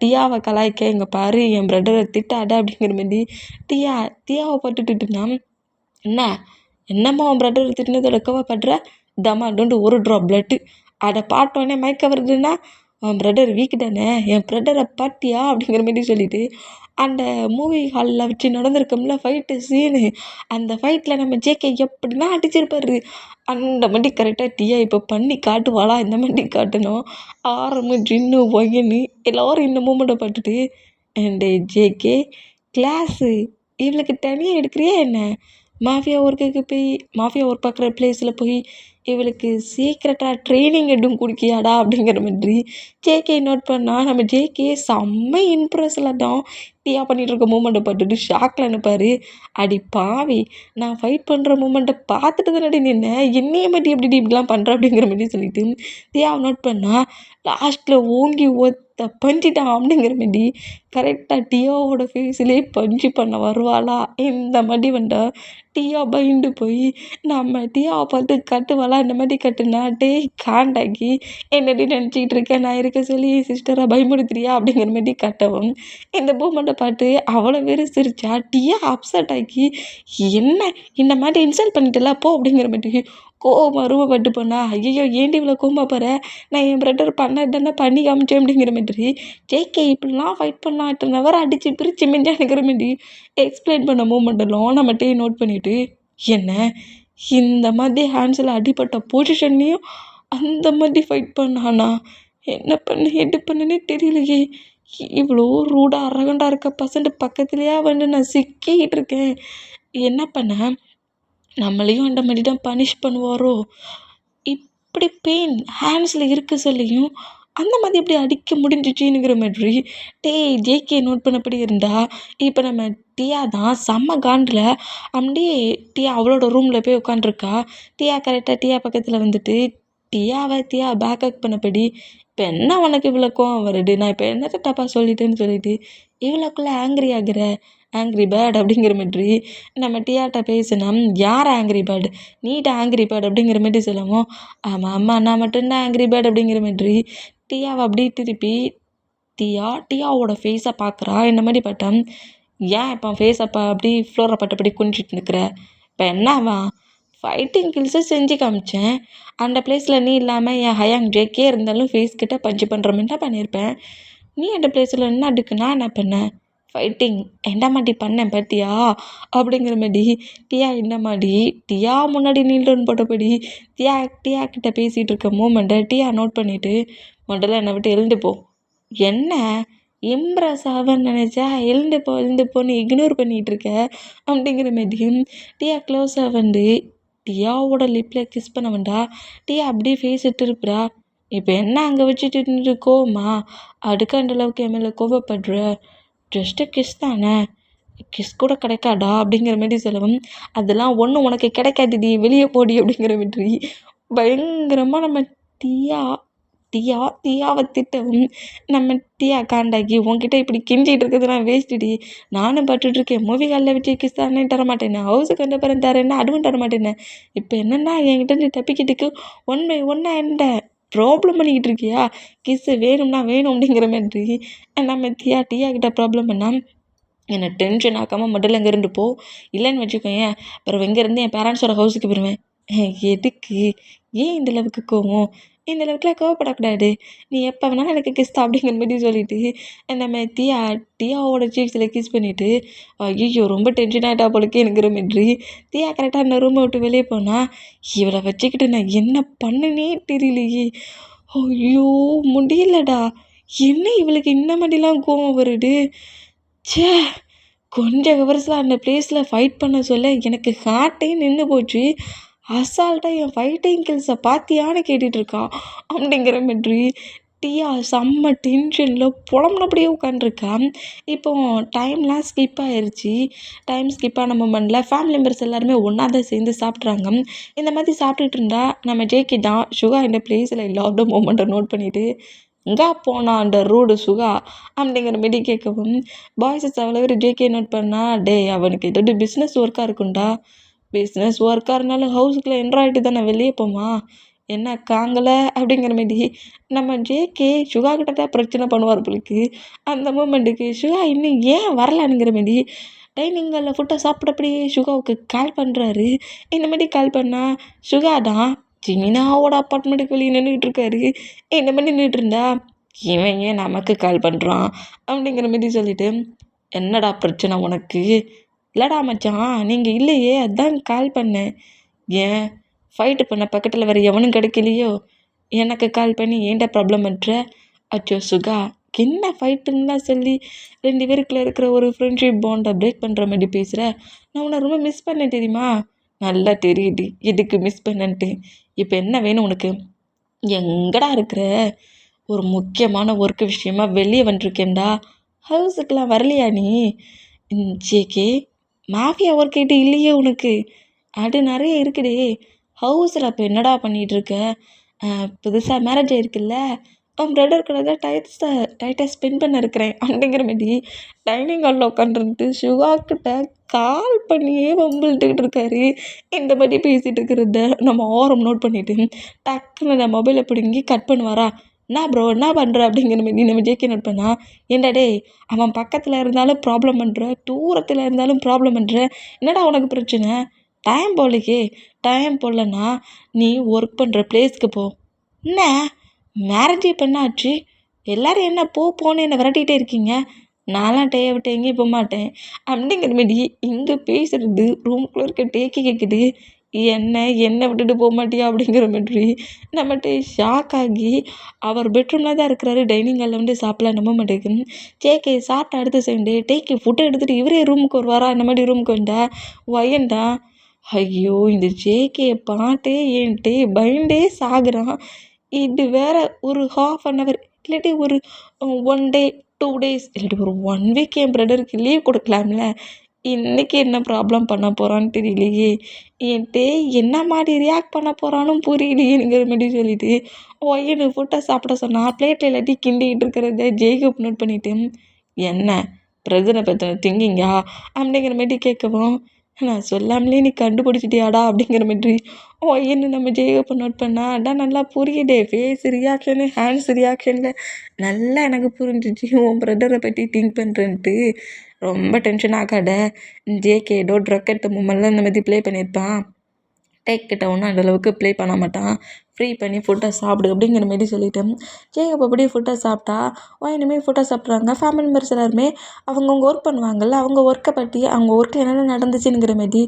டியாவை கலாய்க்க இங்கே பாரு என் பிரதரை திட்டாட அப்படிங்கிற மாதிரி டியாவை பட்டுட்டுனா என்னம்மா உன் பிரதர் திட்டினதோட கவப்படுற டமாண்டோண்டு ஒரு ட்ராப் பிளட்டு அதை பார்த்தோன்னே மயக்க வருதுன்னா உன் பிரதர் வீக்கு தானே என் பிரதரை பாட்டியா அப்படிங்கிற மாதிரி சொல்லிட்டு அந்த மூவி ஹாலில் வச்சு நடந்திருக்கோம்ல ஃபைட்டு சீனு அந்த ஃபைட்டில் நம்ம ஜேகே எப்படின்னா அடிச்சிருப்பாரு அந்த மாதிரி கரெக்டாக டியா இப்போ பண்ணி காட்டுவாளா இந்த மாதிரி காட்டணும் ஆரம்பு ஜின்னு ஒயனு எல்லோரும் இந்த மூமெண்ட்டை பார்த்துட்டு அண்டு ஜேகே கிளாஸு இவளுக்கு தனியாக எடுக்கிறியா என்ன, மாஃபியா ஒர்க்குக்கு போய் மாஃபியா ஒர்க் பார்க்குற பிளேஸில் போய் இவளுக்கு சீக்ரெட்டாக ட்ரைனிங் எதுவும் குடுக்கியாடா அப்படிங்கிற மாதிரி ஜேகே நோட் பண்ணா. நம்ம ஜேகே செம்ம இம்ப்ரெஸ்ஸில் தான் டீயா பண்ணிகிட்டு இருக்க மூமெண்ட்டை பார்த்துட்டு ஷாக்கில் அனுப்பாரு. அடி பாவி, நான் ஃபைட் பண்ணுற மூமெண்ட்டை பார்த்துட்டு தானடி நின்னேன், என்னைய மட்டும் எப்படி இப்படிலாம் பண்ணுற அப்படிங்கிற மாதிரி சொல்லிட்டு தியாவை நோட் பண்ணா. லாஸ்ட்டில் ஓங்கி பஞ்சிட்டான் அப்படிங்கிற மாதிரி கரெக்டாக டியாவோட ஃபேஸ்லேயே பஞ்சு பண்ண வருவாளா இந்த மாதிரி வந்துட்டா. டியா பயந்து போய் நம்ம டியாவை பார்த்து கட்டுவாளா இந்த மாதிரி கட்டுனா, டேய் காண்டாக்கி என்னடி நினச்சிக்கிட்டு இருக்கேன், நான் இருக்க சொல்லி சிஸ்டரை பயமுடுத்துறியா அப்படிங்கிற மாதிரி கட்டவும் இந்த மூமெண்ட்டை பார்த்து அவ்வளோ பேர் சிரிச்சா. டியா அப்செட் ஆக்கி என்ன இந்த மாதிரி இன்சல்ட் பண்ணிட்டல போ அப்படிங்கிற மாதிரி கோவமாக ரூபப்பட்டு போனா. ஐயோ ஏன்டி இவ்வளோ கோவமாக போகிற, நான் என் பிரதர் பண்ண பண்ணி காமிச்சேன் அப்படிங்கிற மாதிரி ஜேகே இப்படிலாம் ஃபைட் பண்ணலாம் இத்தனை நவர் அடித்து பிரித்து மிஞ்சானுங்கிற மாதிரி எக்ஸ்பிளைன் பண்ண மூமெண்டெல்லாம் நம்ம டே நோட் பண்ணிவிட்டு, என்ன இந்த மாதிரி ஹேண்ட்ஸில் அடிப்பட்ட பொசிஷன்லேயும் அந்த மாதிரி ஃபைட் பண்ணானா, என்ன பண்ண எது பண்ணனே தெரியலையே, இவ்வளோ ரூடாக அரகண்டாக இருக்க பசங்க பக்கத்துலேயே வந்து நான் சிக்கிக்கிட்டு இருக்கேன், என்ன பண்ண நம்மளையும் அந்த மாதிரி தான் பனிஷ் பண்ணுவாரோ, இப்படி பெயின் ஹேண்ட்ஸில் இருக்க சொல்லியும் அந்த மாதிரி எப்படி அடிக்க முடிஞ்சிச்சின்னுங்கிற மாதிரி டேய் ஜேகே நோட் பண்ணபடி இருந்தா. இப்போ நம்ம டியா தான் செம்ம காண்டில் அப்படியே டியா அவளோட ரூமில் போய் உட்காண்ட்ருக்கா. டியா கரெக்டாக டியா பக்கத்தில் வந்துட்டு டியா பேக்கப் பண்ணபடி, இப்போ என்ன உனக்கு இவ்வளோ கோவம் வருது, நான் இப்போ என்னத்தை தப்பாக சொல்லிட்டேன்னு சொல்லிட்டு இவ்வளோக்குள்ளே ஆங்க்ரி ஆகுற, ஆங்க்ரி பேர்ட் அப்படிங்கிற மாதிரி நம்ம டியாட்ட பேசினா. யார் ஆங்க்ரி பேர்டு, நீட்ட ஆங்க்ரி பேர்டு அப்படிங்கிற மாதிரி சொல்லவும், ஆமாம் ஆமாம் நான் மட்டும்தான் ஆங்க்ரி பேர்டு அப்படிங்கிற மாதிரி டியாவை அப்படியே திருப்பி டியாவோட ஃபேஸை பார்க்குறா. இந்த மாதிரி பார்த்தேன், ஏன் இப்போ ஃபேஸ் அப்போ அப்படி ஃப்ளோரை பட்டபடி குனிச்சிட்டு நிற்கிற, இப்போ என்னவா ஃபைட்டிங் கில்ஸை செஞ்சு காமிச்சேன், அந்த பிளேஸில் நீ இல்லாமல் என் ஹயாங் ஜேக்கே இருந்தாலும் ஃபேஸ் கிட்ட பஞ்சு பண்ணுற மாதிரி தான் பண்ணியிருப்பேன், நீ அந்த பிளேஸில் என்ன அதுக்குன்னா என்ன பண்ணேன் ஃபைட்டிங் என்ன மாதிரி பண்ணேன் பார்த்தியா அப்படிங்கிற மாதிரி டியா இந்த மாதிரி டியா முன்னாடி நீல்டோன் போட்டபடி டியா கிட்ட பேசிகிட்டு இருக்க மூமெண்ட்டை டியா நோட் பண்ணிவிட்டு, முதல்ல என்னை விட்டு எழுந்து போ, என்ன இம்ப்ரெஸ் ஆகுன்னு நினச்சா எழுந்து போன்னு இக்னோர் பண்ணிகிட்டு இருக்க அப்படிங்கிற மாதிரி டியா க்ளோஸாக வந்து டியாவோட லிப்பில் கிஸ் பண்ண வேண்டா. டியா அப்படியே ஃபேஸ் திருப்புறா. இப்போ என்ன அங்கே வச்சுட்டு கோவமா, அதுக்கு அந்த அளவுக்கு என் மேலே கோவப்படுற, ஜஸ்ட்டு கிஸ் தானே, கிஸ் கூட கிடைக்காதா அப்படிங்கிற மாதிரி சொல்லவும், அதெல்லாம் ஒன்றும் உனக்கு கிடைக்காதுடி வெளியே போடி அப்படிங்கிற மாதிரி பயங்கரமாக நம்ம டியாவை திட்டவும் நம்ம டியா காண்டாக்கி, உன்கிட்ட இப்படி கிஞ்சிட்டு இருக்கிறதுனா வேஸ்ட்டுடி, நானும் பட்டுட்ருக்கேன், மூவி காலில் வச்சு கிஸ் தானே தரமாட்டேனே, ஹவுஸுக்கு வந்த பிறகு தரேன்னா அதுவும் தரமாட்டேனே, இப்போ என்னென்னா என்கிட்ட நீ தப்பிக்கிட்டுக்கு 1 by 1 என்ன ப்ராப்ளம் பண்ணிக்கிட்டு இருக்கியா, கிஸ்ஸு வேணும்னா வேணும் அப்படிங்கிற மாதிரி நம்ம டியா கிட்ட ப்ராப்ளம் பண்ணால், என்னை டென்ஷன் ஆக்காமல் முதல்ல இங்கேருந்து போ, இல்லைன்னு வச்சுக்கோயேன் அப்புறம் இங்கேருந்து என் பேரண்ட்ஸோட ஹவுஸுக்கு போயிடுவேன். எதுக்கு, ஏன் இந்த அளவுக்கு கோவம், இந்த அளவுக்குலாம் கோவப்படக்கூடாது, நீ எப்போ வேணாலும் எனக்கு கிஸ் தான் அப்படிங்கிற மாதிரி சொல்லிவிட்டு நம்ம டியாவோட சீக்ஸில் கிஸ் பண்ணிவிட்டு, ஐயோ ரொம்ப டென்ஷன் ஆகிட்டா போலக்கே எனக்குற மாதிரி டியா கரெக்டாக அந்த ரூமை விட்டு வெளியே போனால், இவளை வச்சுக்கிட்டு நான் என்ன பண்ணனே தெரியலையே, ஐயோ முடியலடா, என்ன இவளுக்கு இந்த மாதிரிலாம் கோவம் வருது, ச்சே கொஞ்சம் ஹவர்ஸில் அந்த பிளேஸில் ஃபைட் பண்ண சொல்ல எனக்கு ஹார்ட்டே நின்று போச்சு, அசால்ட்டாக என் ஃபைட்டிங் கில்ஸை பார்த்தியான்னு கேட்டுட்ருக்கா அப்படிங்கிற மாதிரி டியா செம்ம டென்ஷனில் புலம்புனபடியே உட்காண்ட்ருக்கா. இப்போ டைம்லாம் ஸ்கிப் ஆயிடுச்சு. டைம் ஸ்கிப் ஆன மூமெண்ட்டில் ஃபேமிலி மெம்பர்ஸ் எல்லாருமே ஒன்றா தான் சேர்ந்து சாப்பிட்றாங்க. இந்த மாதிரி சாப்பிட்டுட்டு இருந்தா நம்ம ஜேகே தான் சுகா இந்த பிளேஸில் இல்லாத மூமெண்ட்டை நோட் பண்ணிவிட்டு, எங்கே போனா அந்த ரூடு சுகா அப்படிங்கிற மாரி கேட்கவும், பாய்ஸஸ் அவ்வளோ பேர் ஜேகே நோட் பண்ணா, டேய் அவனுக்கு ஏதோ பிஸ்னஸ் ஒர்க்காக இருக்குண்டா, பிஸ்னஸ் ஒர்க்காக இருந்தாலும் ஹவுஸுக்குள்ளே என்ட்ராய்ட்டு தானே வெளியே போமா, என்ன காங்கலை அப்படிங்கிற மாரி நம்ம ஜேகே சுகா கிட்ட தான் பிரச்சனை பண்ணுவார் போலுக்கு. அந்த மூமெண்ட்டுக்கு சுகா இன்னும் ஏன் வரலானுங்கிற மாரி டைனிங் ஹாலில் ஃபுட்டை சாப்பிட்றப்படியே சுகாவுக்கு கால் பண்ணுறாரு. இந்த மாதிரி கால் பண்ணால் சுகா தான் ஜிமினாவோட அப்பார்ட்மெண்ட்டுக்கு வெளியே நின்றுட்டு இருக்காரு. இந்த மாதிரி நின்றுட்டு இருந்தா, இவன் ஏன் நமக்கு கால் பண்ணுறான் அப்படிங்கிற மாரி சொல்லிவிட்டு, என்னடா பிரச்சனை உனக்கு, இல்லைடா மச்சான் நீங்கள் இல்லையே அதான் கால் பண்ணேன், ஏன் ஃபைட்டு பண்ண பக்கத்தில் வேறு எவனும் கிடைக்கலையோ, எனக்கு கால் பண்ணி ஏன்டா ப்ராப்ளம் பண்ணுற, அச்சோ சுகா என்ன ஃபைட்டுன்னுலாம் சொல்லி 2 பேருக்குள்ளே இருக்கிற ஒரு ஃப்ரெண்ட்ஷிப் பாண்டை பிரேக் பண்ணுற மாதிரி பேசுகிற, நான் உன்னை ரொம்ப மிஸ் பண்ணேன் தெரியுமா, நல்லா தெரியுது எதுக்கு மிஸ் பண்ணன்ட்டு. இப்போ என்ன வேணும் உனக்கு? எங்கடா இருக்கிற? ஒரு முக்கியமான ஒர்க்கு விஷயமா வெளியே வந்துருக்கேன்டா. ஹவுஸுக்கெலாம் வரலையா நீ? ஜேகே, மாஃபியா ஒர்க் கிட்ட இல்லையே உனக்கு? அது நிறைய இருக்குடே. ஹவுஸில் அப்போ என்னடா பண்ணிகிட்டு இருக்க? புதுசாக மேரேஜ் ஆயிருக்குல்ல, உன் பிரதர் கூட தான் டைட்டாக ஸ்பெண்ட் பண்ண இருக்கிறேன் அப்படிங்கிற மாரி டைனிங் ஹாலில் உட்காந்துருந்துட்டு சிவாக்கிட்ட கால் பண்ணியே வம்பிழுத்துக்கிட்டு இருக்காரு. இந்த மாதிரி பேசிகிட்டு இருக்கிறத நம்ம ஓரம் நோட் பண்ணிவிட்டு டக்குன்னு அந்த மொபைலை பிடுங்கி கட் பண்ணுவாரா? என்ன ப்ரோ என்ன பண்ணுற அப்படிங்கிற மாரி நம்ம ஜேகே நோட் பண்ணா, ஏண்டா டேய், அவன் பக்கத்தில் இருந்தாலும் ப்ராப்ளம் பண்ணுற, தூரத்தில் இருந்தாலும் ப்ராப்ளம் பண்ணுற, என்னடா உனக்கு பிரச்சனை? டைம் போகலையே. டைம் போடலன்னா நீ ஒர்க் பண்ணுற பிளேஸ்க்கு போ. என்ன மேரேஜ் இப்போ என்ன ஆச்சு? எல்லோரும் என்ன போன்னு என்னை விரட்டிகிட்டே இருக்கீங்க. நான்லாம் டேயை விட்டு எங்கேயும் போக மாட்டேன் அப்படிங்கிற மாரி இங்கே பேசுகிறது ரூம்குள்ளே இருக்க டேக்கு கேட்குது. என்னை விட்டுட்டு போக மாட்டியா அப்படிங்கிற மாதிரி நம்மகிட்ட ஷாக் ஆகி அவர் பெட்ரூமில் தான் இருக்கிறாரு. டைனிங் ஹாலில் வந்து சாப்பிடலாம் நம்ப மாட்டேங்குது. ஜேகே சாப்பிட்டு அடுத்த செகண்டு டேக்கு ஃபுட்டை எடுத்துகிட்டு இவரே ரூமுக்கு வருவாரா? அந்த மாதிரி ரூமுக்கு வந்தா வயன்டா. ஐயோ, இந்த ஜேகேயை பாட்டே என் டே பயண்டே சாகுறான். இது வேற ஒரு 1/2 hour இல்லாட்டி ஒரு 1 day 2 days இல்லாட்டி ஒரு 1 week என் பிரதருக்கு லீவ் கொடுக்கலாம்ல. இன்றைக்கி என்ன ப்ராப்ளம் பண்ண போகிறான்னு தெரியலையே. என் டேய் என்ன மாதிரி ரியாக்ட் பண்ண போகிறானும் புரியலையேங்கிற மாதிரி சொல்லிவிட்டு ஒய்யனு ஃபுட்டை சாப்பிட சொன்னால் பிளேட்டில் எல்லாத்தையும் கிண்டிக்கிட்டு இருக்கிறத ஜேகப் நோட் பண்ணிவிட்டு, என்ன பிரதனை பற்றின திங்கிங்கா அப்படிங்கிற மாதிரி கேட்கவும், நான் சொல்லாமலே நீ கண்டுபிடிச்சிட்டியாடா அப்படிங்கிற மாதிரி ஒய்ன்னு நம்ம ஜேகப்பை நோட் பண்ணா, அதான் நல்லா புரியுதே. ஃபேஸ் ரியாக்ஷனு ஹேண்ட்ஸ் ரியாக்ஷனில் நல்லா எனக்கு புரிஞ்சிச்சு உன் பிரதரை பற்றி திங்க் பண்ணுறேன்ட்டு. ரொம்ப டென்ஷன் ஆகாத. ஜேகே ஏதோ ட்ரக் எடுத்த மூமெண்ட்லாம் இந்த மாதிரி ப்ளே பண்ணியிருப்பான். டேக் கிட்ட ஒன்றும் அந்தளவுக்கு ப்ளே பண்ண மாட்டான். ஃப்ரீ பண்ணி ஃபுட்டை சாப்பிடு அப்படிங்கிற மாரி சொல்லிவிட்டேன். ஜேகப் அப்படியே ஃபுட்டை சாப்பிட்டா இனிமேல் ஃபுட்டை சாப்பிட்றாங்க. ஃபேமிலி மெம்பர்ஸ் எல்லாருமே அவங்கவுங்க ஒர்க் பண்ணுவாங்கள்ல, அவங்க ஒர்க்கை பற்றி அவங்க ஒர்க்கில் என்னென்ன நடந்துச்சுங்கிற மாரி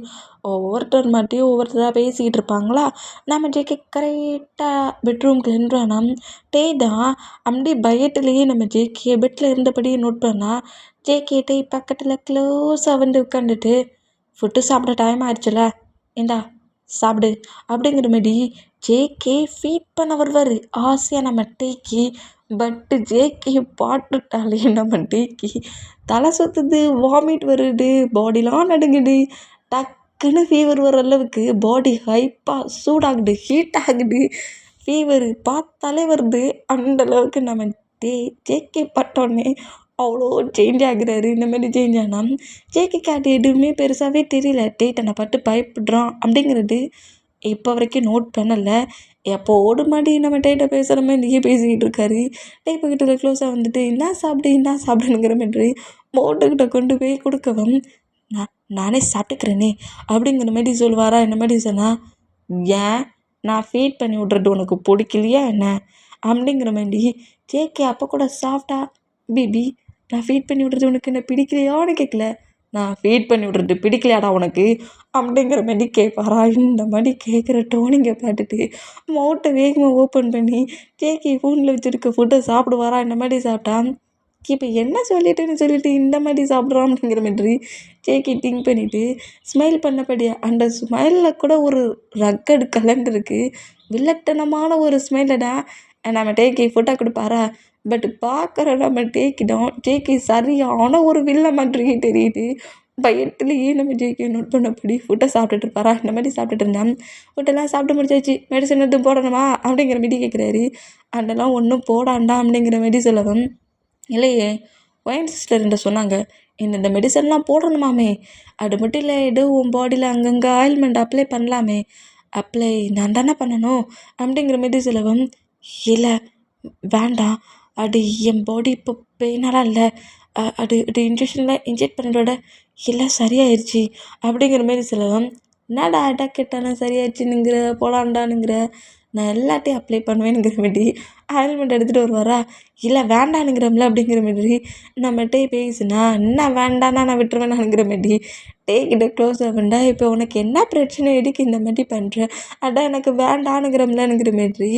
ஒவ்வொருத்தர் மாட்டியும் ஒவ்வொருத்தராக பேசிக்கிட்டு இருப்பாங்களா. நம்ம ஜேகே கரெக்டாக பெட்ரூம்க்கு நின்றானா, டே தான் அப்படியே பயத்துலேயே நம்ம ஜேகே பெட்டில் இருந்தபடியே நோட் பண்ணால், ஜேகே டே பக்கத்தில் க்ளோஸாக வந்து உட்காந்துட்டு, ஃபுட்டு சாப்பிட டைம் ஆயிடுச்சுல, இந்தா சாப்பிடு அப்படிங்கிற மாரி ஜேகே ஃபீட் பண்ண வருவார் ஆசையாக நம்ம டேக்கு. பட்டு ஜேகே பாட்டுட்டாலே நம்ம டேக்கு தலை சுற்றுது, வாமிட் வருது, பாடிலாம் நடுங்குது. டக்குன்னு ஃபீவர் வர அளவுக்கு பாடி ஹைப்பாக சூடாகுது, ஹீட் ஆகுது. ஃபீவர் பார்த்தாலே வருது. அந்தளவுக்கு நம்ம ஜேகே பட்டோன்னே அவ்வளோ சேஞ்ச் ஆகுறாரு. இந்த மாதிரி சேஞ்ச் ஆனால் ஜேகேக்கு அது எதுவுமே பெருசாகவே தெரியல. தன்னை பார்த்து பயப்படுறான் அப்படிங்கிறது இப்போ வரைக்கும் நோட் பண்ணலை. எப்போது மாடி நம்ம டேட்டை பேசுகிற மாதிரி நீயே பேசிக்கிட்டு இருக்காரு. பக்கத்தில் க்ளோஸாக வந்துட்டு என்ன சாப்பிடுங்கிற மாதிரி மோட்டுக்கிட்ட கொண்டு போய் கொடுக்கவும், நானே சாப்பிட்டுக்கிறேனே அப்படிங்கிற மாதிரி சொல்லுவாரா. இந்த மாதிரி சொன்னால், ஏன் நான் ஃபீட் பண்ணி விட்றது உனக்கு பிடிக்கலையா என்ன அப்படிங்கிற மாதிரி ஜேகே அப்போ கூட சாஃப்டா, பேபி நான் ஃபீட் பண்ணி விட்றது உனக்கு என்ன பிடிக்கலையான்னு கேட்கல, நான் ஃபீட் பண்ணி விட்றது பிடிக்கலையாடா உனக்கு அப்படிங்கிற மாதிரி கேட்பாரா. இந்த மாதிரி கேட்குற டோனிங்க பார்த்துட்டு மவுட்டை வேகமாக ஓப்பன் பண்ணி ஜேகே ஃபோனில் வச்சுருக்க ஃபுட்டை சாப்பிடுவாரா. இந்த மாதிரி சாப்பிட்டா இப்போ என்ன சொல்லிட்டு இந்த மாதிரி சாப்பிட்றான் அப்படிங்கிற மாதிரி ஜேகே திங்க் பண்ணிவிட்டு ஸ்மைல் பண்ணபடியா. அந்த ஸ்மைலில் கூட ஒரு ரக்கடு கலந்துருக்கு. வில்லத்தனமான ஒரு ஸ்மைலடா. நம்ம டேக்கி ஃபுட்டை கொடுப்பாரா. பட் பார்க்குற நம்ம ஜேகே சரியான ஒரு வில்ல மாதிரியே தெரியுது. பயத்துலேயே நம்ம ஜேகே நோட் பண்ணபடி ஃபுட்டை சாப்பிட்டுட்டு இருப்பாரா. இந்த மாதிரி சாப்பிட்டுட்டு இருந்தேன். ஃபுட்டெல்லாம் சாப்பிட்டு முடிச்சாச்சு, மெடிசன் எதுவும் போடணுமா அப்படிங்கிற மாதிரி கேட்குறாரு. அதெல்லாம் ஒன்றும் போடாண்டா அப்படிங்கிற மாதிரி சொல்லவும், இல்லையே ஒயின் சிஸ்டர்கிட்ட சொன்னாங்க இந்த மெடிசன்லாம் போடணுமாமே, அது மட்டும் இல்லை ஏதோ உன் பாடியில் அங்கங்கே ஆயில்மெண்ட் அப்ளை பண்ணலாமே, அப்ளை நான் தானே பண்ணணும் அப்படிங்கிற மாதிரி சொல்லவும், இல்லை வேண்டாம், அது என் பாடி இப்போ பெயினெல்லாம் இல்லை, அது இன்ஜெக்ஷன்லாம் இன்ஜெக்ட் பண்ணுறதோட எல்லாம் சரியாயிடுச்சு அப்படிங்கிற மாரி சொல்லவும், என்னடா அடா கேட்டாலும் சரியாயிடுச்சுன்னுங்கிற போலான்டானுங்கிற, நான் எல்லாத்தையும் அப்ளை பண்ணுவேனுங்கிற மாரி ஆயில்மெண்ட் எடுத்துகிட்டு வருவாரா. இல்லை வேண்டானுங்கிறோம்ல அப்படிங்கிற மாதிரி நம்மகிட்டே பேசுனா, என்ன வேண்டான்னா நான் விட்டுருவேனானுங்கிற மாரி கிட்ட க்ளோஸ் ஆகண்டா. இப்போ உனக்கு என்ன பிரச்சனை, எதுக்கு இந்த மாதிரி பண்ணுற, அதான் எனக்கு வேண்டானுங்கிறோம்லங்கிற மாரி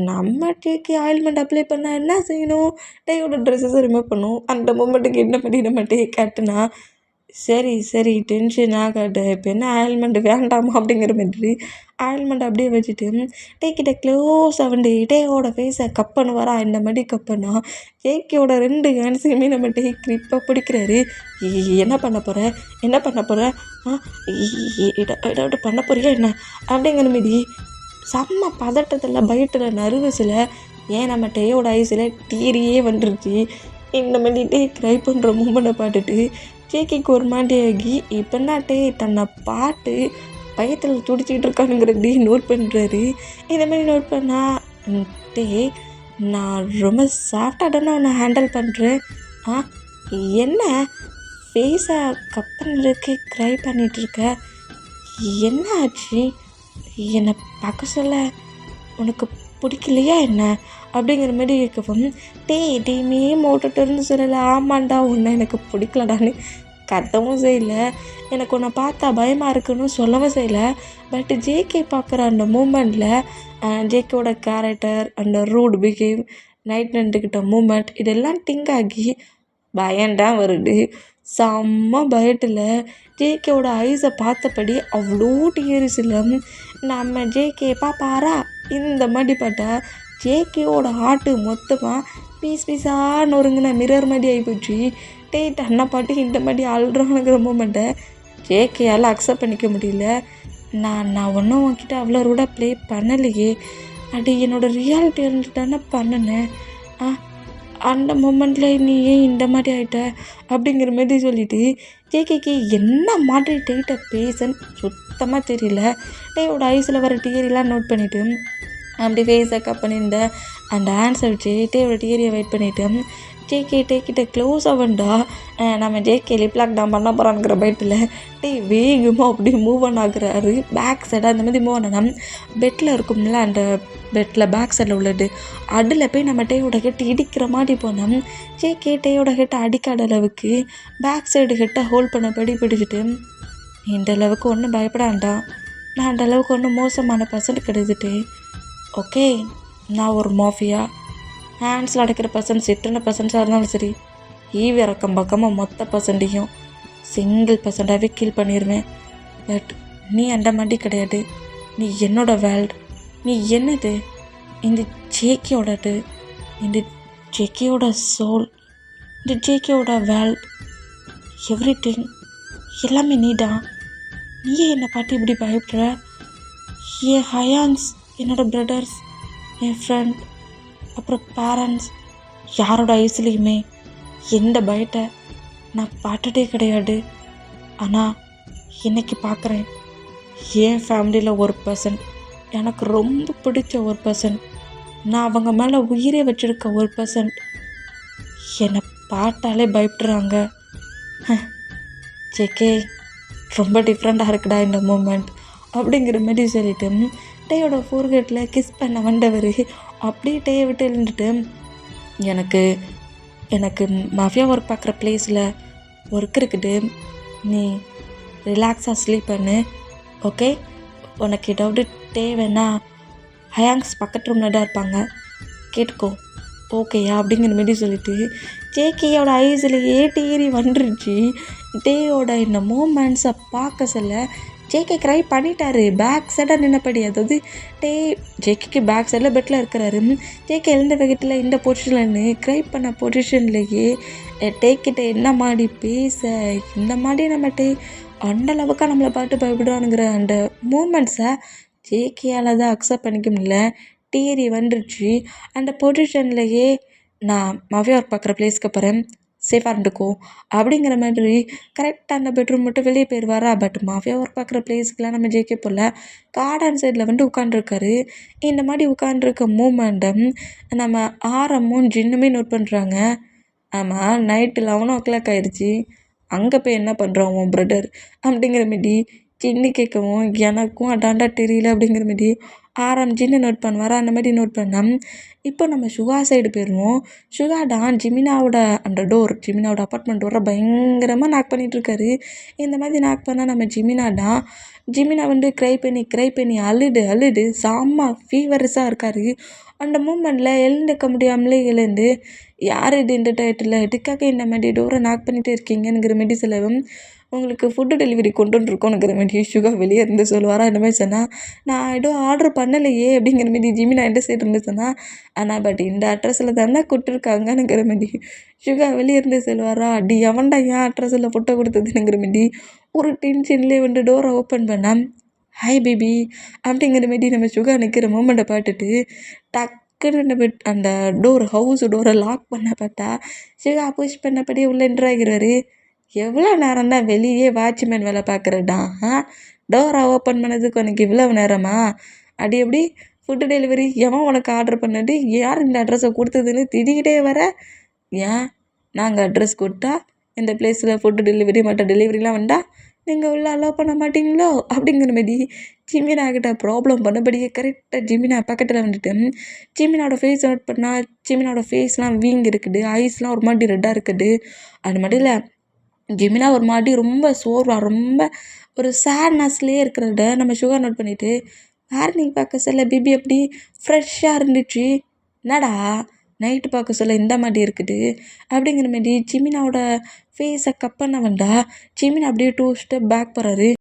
நம்ம டேக்கு ஆயில்மெண்ட் அப்ளை பண்ணால் என்ன செய்யணும், டேயோட ட்ரெஸ்ஸஸை ரிமூவ் பண்ணும். அந்த மூமெண்ட்டுக்கு என்ன பண்ணி நம்ம டே காட்டுனா, சரி சரி டென்ஷன் ஆகாத. இப்போ என்ன ஆயில்மெண்ட் வேண்டாமா அப்படிங்கிற மாதிரி ஆயில்மெண்ட் அப்படியே வச்சுட்டு டேக்கிட்ட க்ளோஸ் அவன்டி டேயோட ஃபேஸை கப் பண்ணுவாரா இந்த மாதிரி கப்பனா ஜேகேயோட 2 ஹேண்ட்ஸையுமே நம்ம டே கிரிப்பாக பிடிக்கிறாரு. என்ன பண்ண போகிற என்ன பண்ண போகிற ஏதாவது பண்ண போறியா என்ன அப்படிங்கிற மாரி செம்ம பதட்டத்தில் பயத்தில் நர்வஸில் ஏன் நம்ம டேயோட ஐஸில் டீரியே வந்துருச்சு. இந்த மாதிரி டே க்ரை பண்ணுற மூமெண்ட்டை பார்த்துட்டு ஜேகேக்கு ஒரு மாதிரி ஆகி இப்போன்னா டே தன்னை பாட்டு பயத்தில் துடிச்சிக்கிட்டு இருக்கானுங்கிற டே நோட் பண்ணுறாரு. இந்த மாதிரி நோட் பண்ணால் டே நான் ரொம்ப சாஃப்டாக தானே உன்னை ஹேண்டில் பண்ணுறேன். என்ன ஃபேஸை கப் பண்ணுறதுக்கு க்ரை பண்ணிகிட்ருக்க, என்ன ஆச்சு? என்னை பார்க்க சொல்ல உனக்கு பிடிக்கலையா என்ன அப்படிங்கிற மாதிரி இருக்கவும் டேயுமே மோட்டுட்டு இருந்து சொல்லலை. ஆமாண்டா உன்னை எனக்கு பிடிக்கலடான்னு கத்தவும் செய்யலை, எனக்கு உன்னை பார்த்தா பயமாக இருக்குன்னு சொல்லவும் செய்யலை. பட் ஜேகே பார்க்குற அந்த மூமெண்ட்டில் ஜேகேவோட கேரக்டர் அந்த ரூட் பிஹேவ் நைட் நின்றுக்கிட்ட மூமெண்ட் இதெல்லாம் திங்க் ஆகி பயம்தான் வருது. செம்ம பயத்தில் ஜேகேவோட ஐஸை பார்த்தபடி அவ்வளோ டீயர்ஸில் நம்ம ஜேகே பாப்பாரா இந்த மாதிரி பார்த்தா ஜேகேவோட ஹார்ட்டு மொத்தமாக பீஸாக நொறுங்கின மிரர் மாதிரி ஆகிப்போச்சு. டேட் அண்ணா பாட்டு இந்த மாதிரி அழுறானுங்கிற மூமெண்ட்டை ஜேகேயால் அக்செப்ட் பண்ணிக்க முடியல. நான் ஒன்றும் உன்கிட்ட அவ்வளோ ரூடா ப்ளே பண்ணலையே, அது என்னோடய ரியாலிட்டி இருந்து தானே பண்ணினேன். அந்த மூமெண்ட்டில் நீ ஏன் இந்த மாதிரி ஆகிட்ட அப்படிங்கிற மாதிரி சொல்லிவிட்டு ஜேகேக்கு என்ன மாதிரி டேட்டை பேசன்னு சுத்தமாக தெரியல. டேயோட ஐஸில் வர டியரிலாம் நோட் பண்ணிவிட்டு அப்படி ஃபேஸை கப் பண்ணியிருந்த அந்த ஆன்சர் வச்சு டேயோட டியரியை வெயிட் பண்ணிவிட்டு ஜேகே டேக்கிட்ட க்ளோஸ் ஆகண்டா நம்ம ஜேகே லிப்லாக் தான் பண்ண போகிறாங்கிற பயத்தில் டே வேகமாக அப்படி மூவ் ஆன் ஆகுறாரு. பேக் சைடாக அந்த மாதிரி மூவ் ஆனா பெட்டில் இருக்கும்ல அந்த பெட்டில் பேக் சைடில் உள்ளது அதில் போய் நம்ம டேயோட ஹெட் இடிக்கிற மாதிரி போனோம். ஜேகே டேயோட ஹெட்டை அடிக்காத அளவுக்கு பேக் சைடு ஹெட்டை ஹோல்ட் பண்ண பிடிச்சிட்டு இந்த அளவுக்கு ஒன்றும் பயப்படாண்டாம், நான் அந்த அளவுக்கு ஒன்றும் மோசமான பர்சன்ட் கிடையாதுட்டு. ஓகே நான் ஒரு மாஃபியா, ஹேண்ட்ஸில் அடைக்கிற பர்சன்ஸ் எத்தனை பர்சன்ஸாக இருந்தாலும் சரி ஈவி இறக்கம் பக்கமாக மொத்த பர்சன்டையும் சிங்கிள் பர்சன்டாகவே கீல் பண்ணிடுவேன். பட் நீ அந்த மாதிரி கிடையாது, நீ என்னோட வேல்ட், நீ என்னது இந்த ஜேகேயோடது, இந்த ஜேகேயோட சோல், இந்த ஜேகேயோட வேல்ட், எவ்ரி திங் எல்லாமே நீ தான். நீயே என்னை பார்த்து இப்படி பயப்படுற? என் ஹயான்ஸ், என்னோடய பிரதர்ஸ், என் ஃப்ரெண்ட், அப்புறம் பேரண்ட்ஸ் யாரோட ஐஸ்லேயுமே எந்த பயத்தை நான் பார்த்ததே கிடையாது. ஆனால் இன்றைக்கி பார்க்குறேன் என் ஃபேமிலியில் ஒரு பர்சன், எனக்கு ரொம்ப பிடிச்ச ஒரு பர்சன், நான் அவங்க மேலே உயிரே வச்சுருக்க ஒரு பர்சன் என்னை பார்த்தாலே பயப்படுறாங்க. ஜேகே ரொம்ப டிஃப்ரெண்ட்டாக இருக்குடா இந்த மூமெண்ட் அப்படிங்கிற மாதிரி சொல்லிட்டு டேயோட ஃபோர்கேட்டில் கிஸ் பண்ண வந்தவர் அப்படியே டேயை விட்டு எழுந்துட்டு எனக்கு எனக்கு மாஃபியா ஒர்க் பார்க்குற ப்ளேஸில் ஒர்க் இருக்குது, நீ ரிலாக்ஸாக ஸ்லீப் பண்ணு. ஓகே உனக்கு ஏதாவது தேவைன்னா ஹயாங்ஸ் பக்கத்து ரூமில் தான் இருப்பாங்க, கேட்டுக்கோ ஓகேயா அப்படிங்கிற மாதிரி சொல்லிவிட்டு ஜேகேயோட ஐஸ்லேயே டேரி வந்துருச்சு. டேயோட இந்த மூமெண்ட்ஸை பார்க்க சொல்ல ஜேகே க்ரை பண்ணிட்டாரு பேக் சைடாக நின்னபடி. அதாவது ஜேகேக்கு பேக் சைடில் பெட்டில் இருக்கிறாரு. ஜேகே எழுந்த வேகத்தில் இந்த பொசிஷனில் க்ரை பண்ண பொசிஷன்லேயே டேக்கிட்ட என்ன மாதிரி பேச இந்த மாதிரி நம்ம அந்த அளவுக்கு நம்மளை பார்த்து பயப்படுவானுங்கிற அந்த மூமெண்ட்ஸை ஜேகேயால் தான் அக்செப்ட் பண்ணிக்க முடியல. டீரி வந்துருச்சு. அந்த பொசிஷன்லேயே நான் மாஃபியா ஒர்க் பார்க்குற ப்ளேஸ்க்கு போகிறேன், சேஃபாக இருந்துக்கோ அப்படிங்கிற மாதிரி கரெக்டாக அந்த பெட்ரூம் மட்டும் வெளியே போயிடுவாரா. பட் மாஃபியா ஒர்க் பார்க்குற ப்ளேஸ்க்கெலாம் நம்ம ஜேகே போகல, கார்டன் சைடில் வந்து உட்காண்ட்ருக்காரு. இந்த மாதிரி உட்காண்ட்ருக்க மூமெண்ட்டை நம்ம ஆரமும் ஜின்னுமே நோட் பண்ணுறாங்க. ஆமாம் நைட்டு 11 ஆயிடுச்சு, அங்கே போய் என்ன பண்ணுறான் உன் பிரதர் அப்படிங்கிற மாரி ஜின்னு கேட்கவும் எனக்கும் அதாண்டா தெரியல அப்படிங்கிற மாரி ஆரம் ஜின்னு நோட் பண்ணுவார். அந்த மாதிரி நோட் பண்ணால் இப்போ நம்ம சுகா சைடு போயிடுவோம். சுகா தான் ஜிமினாவோட அந்த ஜிமினாவோட அப்பார்ட்மெண்ட் டோரை பயங்கரமாக நாக் பண்ணிகிட்ருக்காரு. இந்த மாதிரி நாக் பண்ணால் நம்ம ஜிமினா தான் ஜிமினா வந்து க்ரை பண்ணி அழுது செம்ம ஃபீவரஸாக இருக்காரு. அந்த மூமெண்ட்டில் எழுந்துக்க முடியாமலே எழுந்து, யார் இது இந்த டயத்தில் எதுக்காக இந்த மாதிரி டோரை நாக் பண்ணிகிட்டே இருக்கீங்கங்கிற மாரி சொல்லவும், உங்களுக்கு ஃபுட்டு டெலிவரி கொண்டு வந்துருக்கோங்கிற மாரி சுகா வெளியே இருந்து சொல்லுவாரா. இந்த மாதிரி சொன்னால், நான் எதுவும் ஆர்டர் பண்ணலையே அப்படிங்கிற மாரி ஜிமினா எந்த சைடு இருந்து சொன்னால், ஆனால் பட் இந்த அட்ரஸில் தானே கொடுத்துருக்காங்கங்கிற மாரி சுகா வெளியே இருந்து சொல்லுவாரா. அடி எவன்டா ஏன் அட்ரஸில் ஃபுட்டை கொடுத்ததுங்கிற மாரி ஒரு டென்ஷன்லேயே வந்து டோரை ஓப்பன் பண்ணால், ஹாய் பேபி அப்படிங்கிற மாரி நம்ம சுகா நிற்கிற மூமெண்ட்டை பார்த்துட்டு டக்குன்னு அந்த ஹவுஸ் டோரை லாக் பண்ண பார்த்தா சுகா புஷ் பண்ணபடியே உள்ளே என்ட்ரு ஆகிறாரு. எவ்வளோ நேரம் தான் வெளியே வாட்ச்மேன் வேலை பார்க்குறடா? டோரை ஓப்பன் பண்ணதுக்கு உனக்கு இவ்வளவு நேரமா? அடி எப்படி ஃபுட்டு டெலிவரி எவன் உனக்கு ஆர்டர் பண்ணது, யார் இந்த அட்ரஸை கொடுத்ததுன்னு திடீர்கிட்டே வர? ஏன் நாங்கள் அட்ரஸ் கொடுத்தா இந்த பிளேஸில் ஃபுட்டு டெலிவரி மற்ற டெலிவரிலாம் வந்தால் நீங்கள் உள்ள அலோவ் பண்ண மாட்டீங்களோ அப்படிங்கிற மாரி ஜிமினா கிட்ட ப்ராப்ளம் பண்ணபடியே கரெக்டாக ஜிமினா பக்கத்தில் வந்துட்டு ஜிமினாவோட ஃபேஸ் நோட் பண்ணால் ஜிமினாவோட ஃபேஸ்லாம் வீங்கி இருக்குது, ஐஸ்லாம் ஒரு மாதிரி ரெட்டாக இருக்குது. அது மட்டும் இல்லை, ஜிமினா ஒரு மாதிரி ரொம்ப சோர்வாக ரொம்ப ஒரு சேட்னஸ்லேயே இருக்கிறத நம்ம சுகர் நோட் பண்ணிவிட்டு, மார்னிங் பார்க்க சொல்ல பேபி எப்படி ஃப்ரெஷ்ஷாக இருந்துச்சு, என்னடா நைட்டு பார்க்க சொல்ல இந்த மாதிரி இருக்குது அப்படிங்கிற மாரி ஜிமினாவோட ஃபேஸை கப் பண்ண வந்தா ஜிமினா அப்படியே 2 ஸ்டெப் பேக் போகிறாரு.